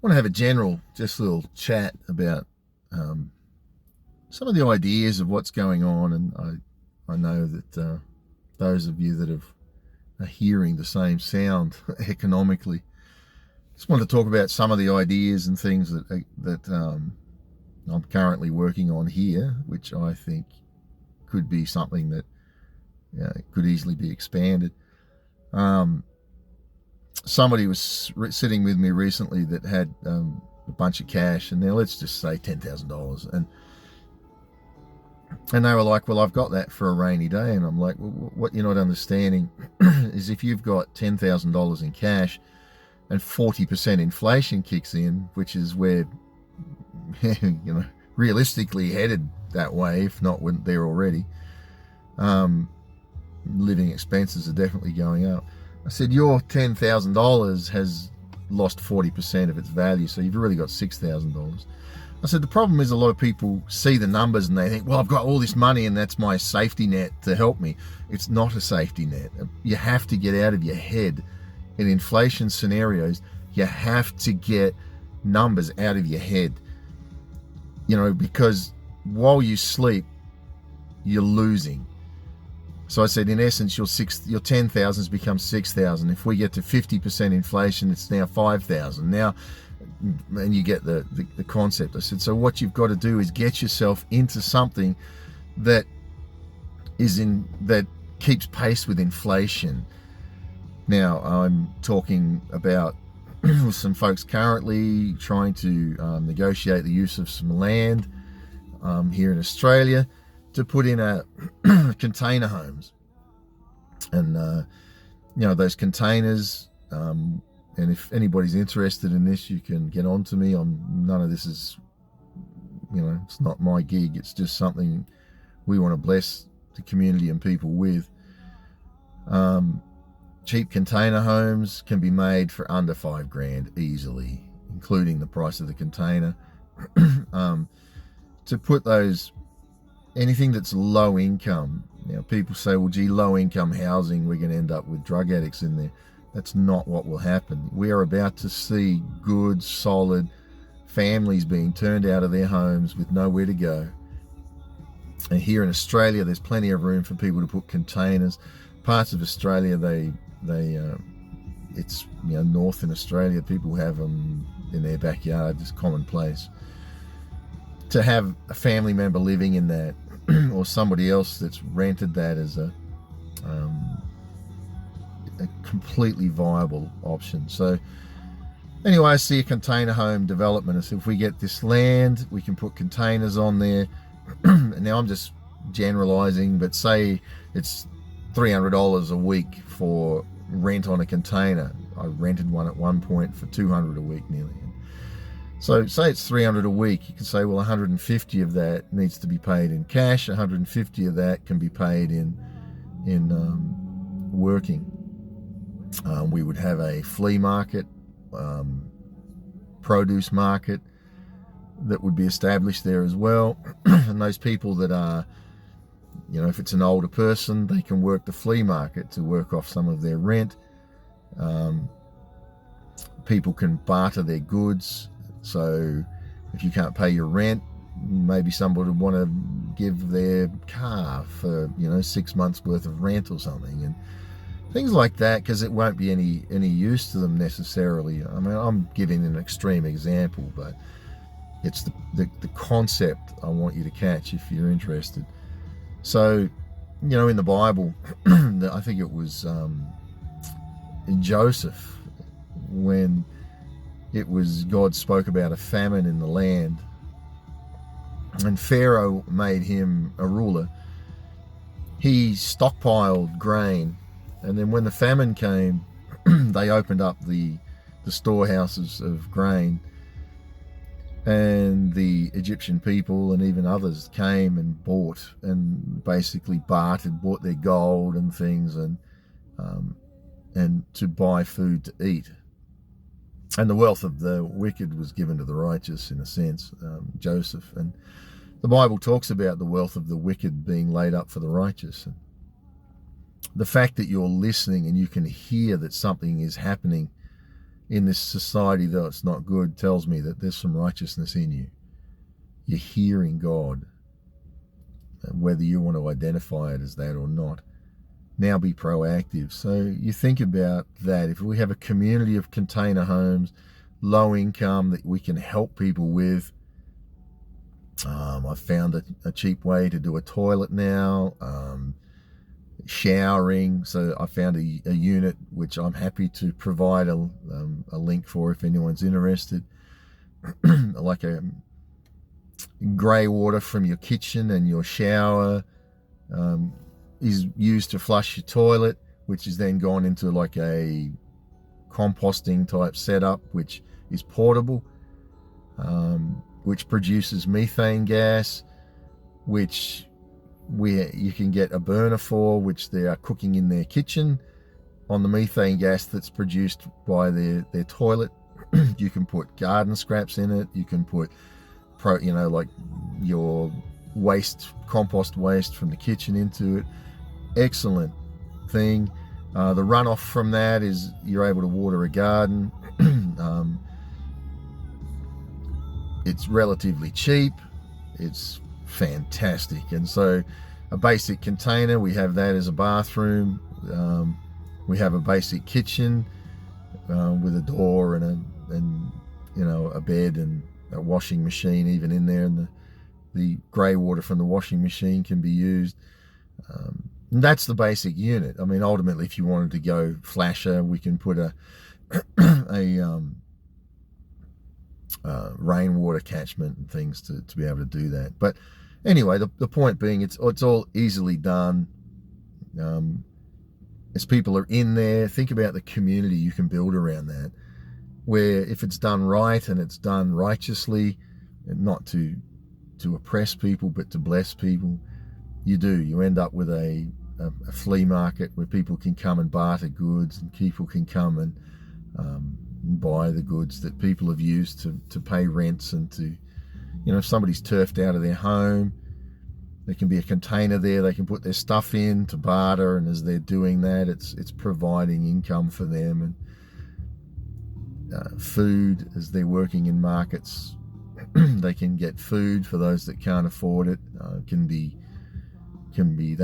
want to have a general, just a little chat about some of the ideas of what's going on, and I know that those of you that are hearing the same sound economically, just want to talk about some of the ideas and things that I'm currently working on here, which I think could be something that could easily be expanded. Somebody was sitting with me recently that had a bunch of cash, and now let's just say $10,000, and they were like, well, I've got that for a rainy day. And I'm like, well, what you're not understanding is if you've got $10,000 in cash and 40% inflation kicks in, which is where realistically headed that way, if not weren't there already, living expenses are definitely going up. I said, your $10,000 has lost 40% of its value, so you've really got $6,000. I said, the problem is a lot of people see the numbers and they think, well, I've got all this money and that's my safety net to help me. It's not a safety net. You have to get out of your head. In inflation scenarios, you have to get numbers out of your head, because while you sleep, you're losing. So I said, in essence, your 10,000 has become 6,000. If we get to 50% inflation, it's now 5,000. Now, and you get the concept. I said, so what you've got to do is get yourself into something that keeps pace with inflation. Now, I'm talking about some folks currently trying to negotiate the use of some land here in Australia to put in a container homes, and those containers. And if anybody's interested in this, you can get on to me. None of this is, it's not my gig. It's just something we want to bless the community and people with. Cheap container homes can be made for under $5,000 easily, including the price of the container. To put anything that's low income. People say, well, gee, low income housing, we're going to end up with drug addicts in there. That's not what will happen. We are about to see good, solid families being turned out of their homes with nowhere to go. And here in Australia, there's plenty of room for people to put containers. Parts of Australia, it's north in Australia, people have them in their backyard, it's commonplace. To have a family member living in that, or somebody else that's rented that as a completely viable option. So anyway, I see a container home development. I said, if we get this land, we can put containers on there. Now I'm just generalizing, but say it's $300 a week for rent on a container. I rented one at one point for $200 a week nearly. So say it's $300 a week. You can say, well, 150 of that needs to be paid in cash. 150 of that can be paid in working. We would have a flea market, produce market that would be established there as well. And those people that are, if it's an older person, they can work the flea market to work off some of their rent. People can barter their goods. So if you can't pay your rent, maybe somebody would want to give their car for 6 months worth of rent or something, and things like that, because it won't be any use to them necessarily. I mean, I'm giving an extreme example, but it's the concept I want you to catch if you're interested. So in the Bible, I think it was Joseph, when it was God spoke about a famine in the land, and Pharaoh made him a ruler. He stockpiled grain, and then when the famine came, they opened up the storehouses of grain, and the Egyptian people and even others came and bought and basically bartered, bought their gold and things, and to buy food to eat. And the wealth of the wicked was given to the righteous, in a sense, Joseph. And the Bible talks about the wealth of the wicked being laid up for the righteous. And the fact that you're listening and you can hear that something is happening in this society, though it's not good, tells me that there's some righteousness in you. You're hearing God, whether you want to identify it as that or not. Now be proactive. So you think about that. If we have a community of container homes, low income, that we can help people with. I've found a cheap way to do a toilet now, showering. So I found a unit which I'm happy to provide a link for if anyone's interested. Like a grey water from your kitchen and your shower is used to flush your toilet, which is then gone into like a composting type setup, which is portable, which produces methane gas, which you can get a burner for, which they are cooking in their kitchen on the methane gas that's produced by their toilet. You can put garden scraps in it. You can put like your compost waste from the kitchen into it. Excellent thing. The runoff from that is you're able to water a garden. It's relatively cheap. It's fantastic. And so a basic container, we have that as a bathroom. We have a basic kitchen with a door and a bed and a washing machine even in there, and the grey water from the washing machine can be used. And that's the basic unit. I mean, ultimately, if you wanted to go flasher, we can put a rainwater catchment and things to be able to do that. But anyway, the point being, it's all easily done. As people are in there, think about the community you can build around that, where if it's done right and it's done righteously, and not to oppress people but to bless people, you end up with a flea market where people can come and barter goods, and people can come and buy the goods that people have used to pay rents, and to, if somebody's turfed out of their home, there can be a container there they can put their stuff in to barter, and as they're doing that, it's providing income for them. And food, as they're working in markets, they can get food for those that can't afford it. They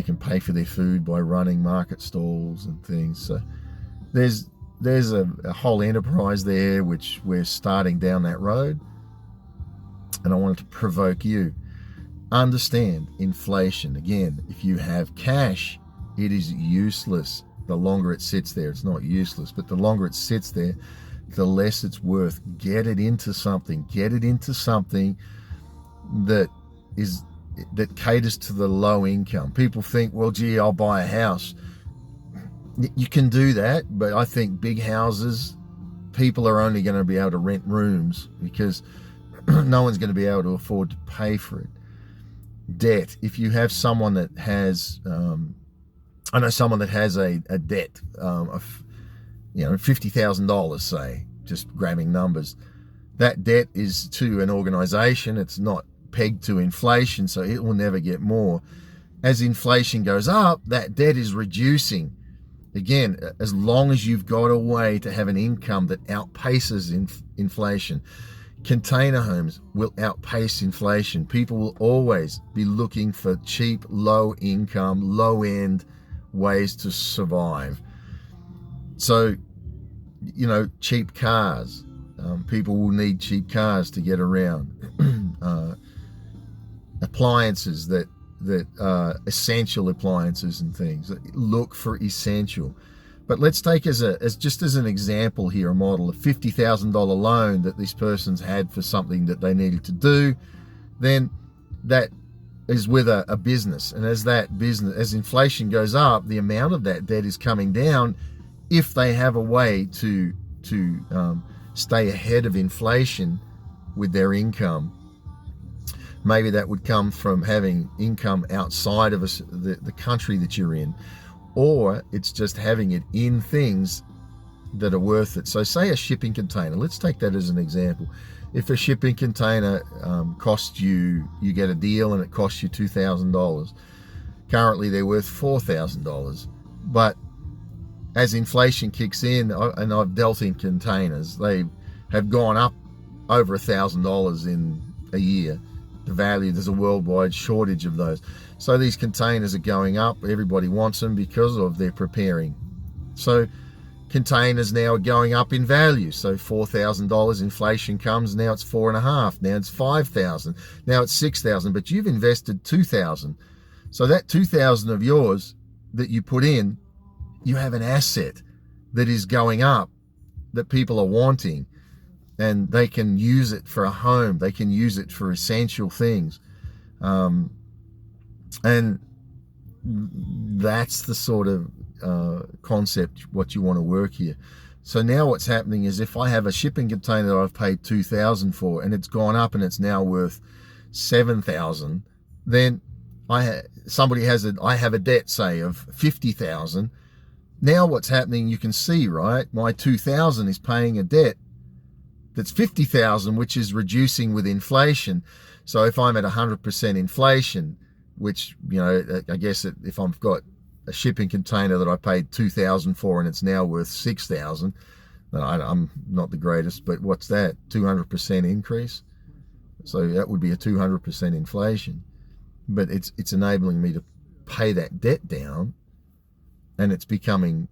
can pay for their food by running market stalls and things. So there's a whole enterprise there which we're starting down that road, and I wanted to provoke you. Understand inflation. Again, if you have cash, it is useless. The longer it sits there, it's not useless, but the longer it sits there, the less it's worth. Get it into something. Get it into something that caters to the low income. People think, well, gee, I'll buy a house. You can do that, but I think big houses, people are only going to be able to rent rooms because no one's going to be able to afford to pay for it. Debt. If you have someone that has, I know someone that has a debt of, $50,000, say, just grabbing numbers. That debt is to an organization. It's not pegged to inflation, so it will never get more. As inflation goes up, that debt is reducing. Again, as long as you've got a way to have an income that outpaces inflation. Container homes will outpace inflation. People will always be looking for cheap, low income, low end ways to survive. So, cheap cars. People will need cheap cars to get around. Appliances that essential appliances and things. Look for essential. But let's take as an example here, a model, a $50,000 loan that this person's had for something that they needed to do. Then that is with a business, and as inflation goes up, the amount of that debt is coming down. If they have a way to stay ahead of inflation with their income, maybe that would come from having income outside of the country that you're in, or it's just having it in things that are worth it. So say a shipping container, let's take that as an example. If a shipping container costs you get a deal and it costs you $2,000. Currently they're worth $4,000. But as inflation kicks in, and I've dealt in containers, they have gone up over $1,000 in a year. The value, there's a worldwide shortage of those. So these containers are going up. Everybody wants them because of they're preparing. So containers now are going up in value. So $4,000 inflation comes, now it's $4,500, now it's $5,000, now it's $6,000, but you've invested $2,000. So that $2,000 of yours that you put in, you have an asset that is going up, that people are wanting, and they can use it for a home. They can use it for essential things. And that's the sort of concept what you want to work here. So now what's happening is, if I have a shipping container that I've paid $2,000 for and it's gone up and it's now worth $7,000, then I have a debt, say, of $50,000. Now what's happening, you can see, right? My $2,000 is paying a debt that's $50,000, which is reducing with inflation. So if I'm at 100% inflation, which, you know, I guess if I've got a shipping container that I paid $2,000 for and it's now worth $6,000, I'm not the greatest, but what's that? 200% increase. So that would be a 200% inflation. But it's enabling me to pay that debt down, and it's becoming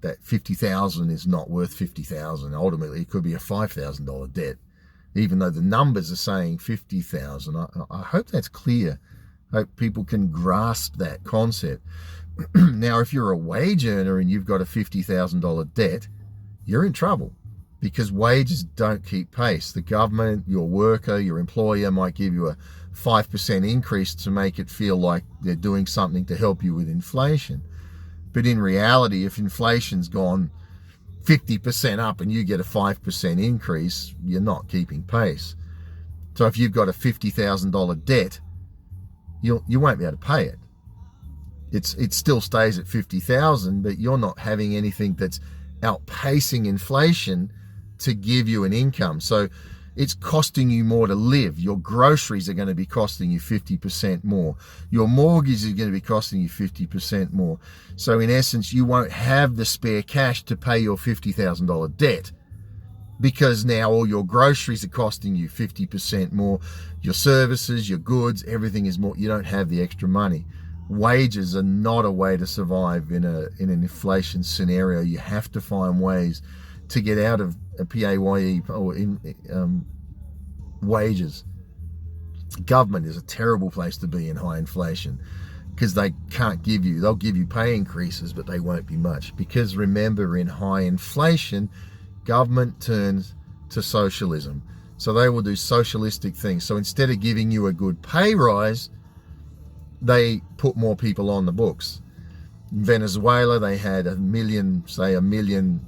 that $50,000 is not worth $50,000. Ultimately, it could be a $5,000 debt, even though the numbers are saying $50,000. I hope that's clear. I hope people can grasp that concept. Now, if you're a wage earner and you've got a $50,000 debt, you're in trouble, because wages don't keep pace. The government, your worker, your employer might give you a 5% increase to make it feel like they're doing something to help you with inflation. But in reality, if inflation's gone 50% up and you get a 5% increase, you're not keeping pace. So if you've got a $50,000 debt, you won't be able to pay it. It still stays at $50,000, but you're not having anything that's outpacing inflation to give you an income. So it's costing you more to live. Your groceries are going to be costing you 50% more. Your mortgage is going to be costing you 50% more. So in essence, you won't have the spare cash to pay your $50,000 debt, because now all your groceries are costing you 50% more. Your services, your goods, everything is more. You don't have the extra money. Wages are not a way to survive in an inflation scenario. You have to find ways to get out of a PAYE or wages. Government is a terrible place to be in high inflation, because they can't give you, they'll give you pay increases, but they won't be much. Because remember, in high inflation, government turns to socialism. So they will do socialistic things. So instead of giving you a good pay rise, they put more people on the books. In Venezuela, they had a million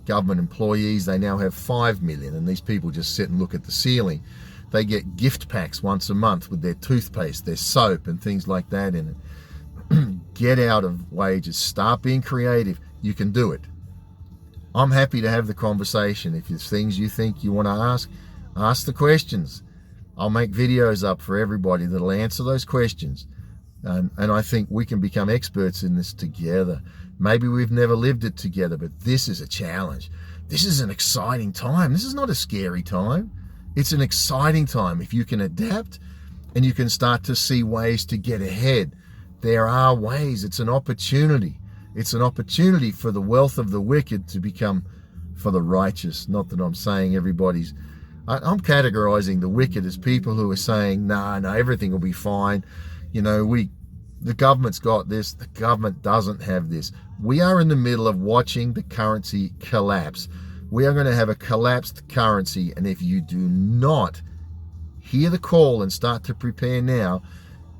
government employees. They now have 5 million, and these people just sit and look at the ceiling. They get gift packs once a month with their toothpaste, their soap, and things like that in it. Get out of wages. Start being creative. You can do it. I'm happy to have the conversation. If there's things you think you want to ask the questions. I'll make videos up for everybody that'll answer those questions. And I think we can become experts in this together. Maybe we've never lived it together, but this is a challenge. This is an exciting time. This is not a scary time. It's an exciting time. If you can adapt and you can start to see ways to get ahead, there are ways. It's an opportunity. It's an opportunity for the wealth of the wicked to become for the righteous. Not that I'm saying everybody's... I'm categorizing the wicked as people who are saying, no, everything will be fine. You know, the government's got this, the government doesn't have this. We are in the middle of watching the currency collapse. We are going to have a collapsed currency, and if you do not hear the call and start to prepare now,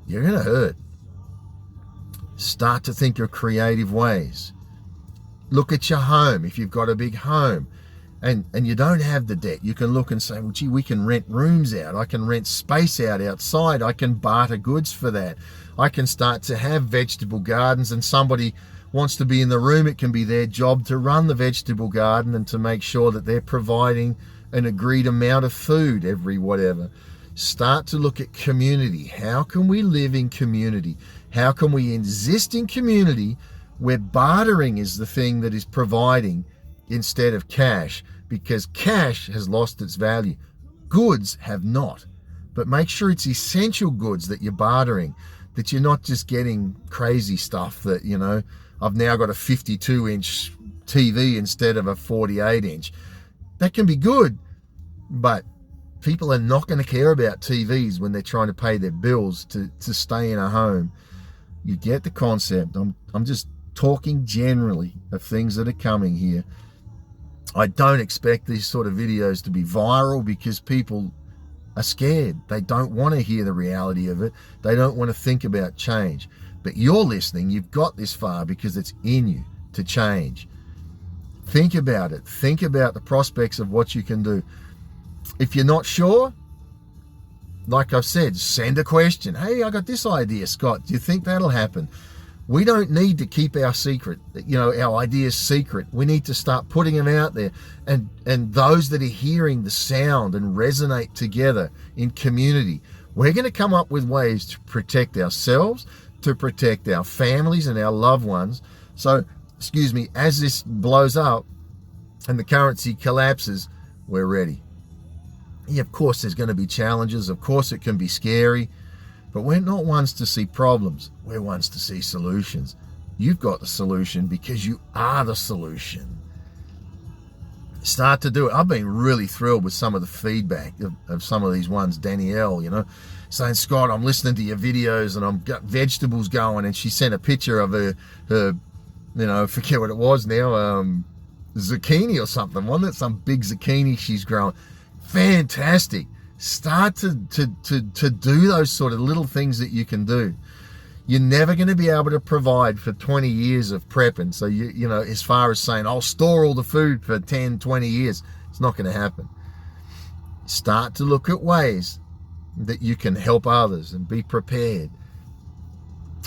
you're going to hurt. Start to think of creative ways. Look at your home. If you've got a big home and you don't have the debt, you can look and say, well, gee, we can rent rooms out. I can rent space out outside. I can barter goods for that. I can start to have vegetable gardens, and somebody wants to be in the room. It can be their job to run the vegetable garden and to make sure that they're providing an agreed amount of food every whatever. Start to look at community. How can we live in community? How can we exist in community where bartering is the thing that is providing instead of cash, because cash has lost its value. Goods have not. But make sure it's essential goods that you're bartering, that you're not just getting crazy stuff that, you know, I've now got a 52-inch TV instead of a 48-inch. That can be good, but people are not going to care about TVs when they're trying to pay their bills to stay in a home. You get the concept. I'm just talking generally of things that are coming here. I don't expect these sort of videos to be viral because people are scared. They don't want to hear the reality of it. They don't want to think about change. But you're listening. You've got this far because it's in you to change. Think about it. Think about the prospects of what you can do. If you're not sure, like I've said, send a question. Hey, I got this idea, Scott. Do you think that'll happen? We don't need to keep our secret, you know, our ideas secret. We need to start putting them out there. And those that are hearing the sound and resonate together in community, we're going to come up with ways to protect ourselves, to protect our families and our loved ones. So, as this blows up and the currency collapses, we're ready. Yeah, of course, there's going to be challenges. Of course, it can be scary. But we're not ones to see problems. We're ones to see solutions. You've got the solution because you are the solution. Start to do it. I've been really thrilled with some of the feedback of some of these ones. Danielle, you know, saying, Scott, I'm listening to your videos and I've got vegetables going. And she sent a picture of her you know, I forget what it was now, zucchini or something. Wasn't it some big zucchini she's growing? Fantastic. Start to do those sort of little things that you can do. You're never going to be able to provide for 20 years of prepping. So, you know, as far as saying, I'll store all the food for 10, 20 years, it's not going to happen. Start to look at ways that you can help others and be prepared.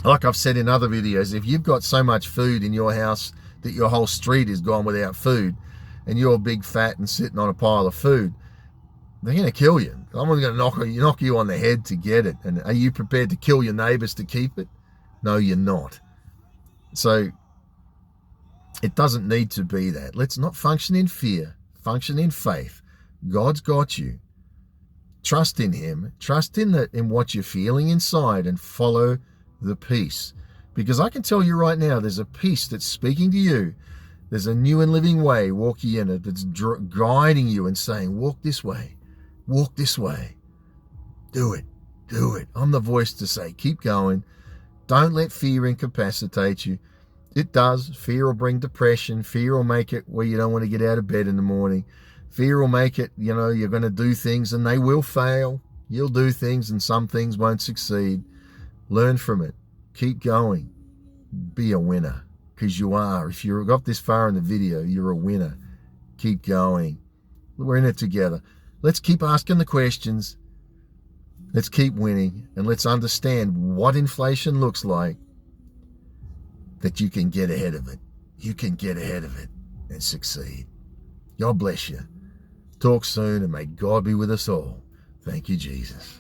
Like I've said in other videos, if you've got so much food in your house that your whole street is gone without food and you're big fat and sitting on a pile of food, they're going to kill you. Someone's going to knock you on the head to get it. And are you prepared to kill your neighbors to keep it? No, you're not. So it doesn't need to be that. Let's not function in fear. Function in faith. God's got you. Trust in Him. Trust in what you're feeling inside and follow the peace. Because I can tell you right now, there's a peace that's speaking to you. There's a new and living way. Walk ye in it. That's guiding you and saying, walk this way. Walk this way. Do it. Do it. I'm the voice to say, keep going. Don't let fear incapacitate you. It does. Fear will bring depression. Fear will make it where you don't want to get out of bed in the morning. Fear will make it, you know, you're going to do things and they will fail. You'll do things and some things won't succeed. Learn from it. Keep going. Be a winner. Because you are. If you got this far in the video, you're a winner. Keep going. We're in it together. Let's keep asking the questions. Let's keep winning. And let's understand what inflation looks like, that you can get ahead of it. You can get ahead of it and succeed. God bless you. Talk soon, and may God be with us all. Thank you, Jesus.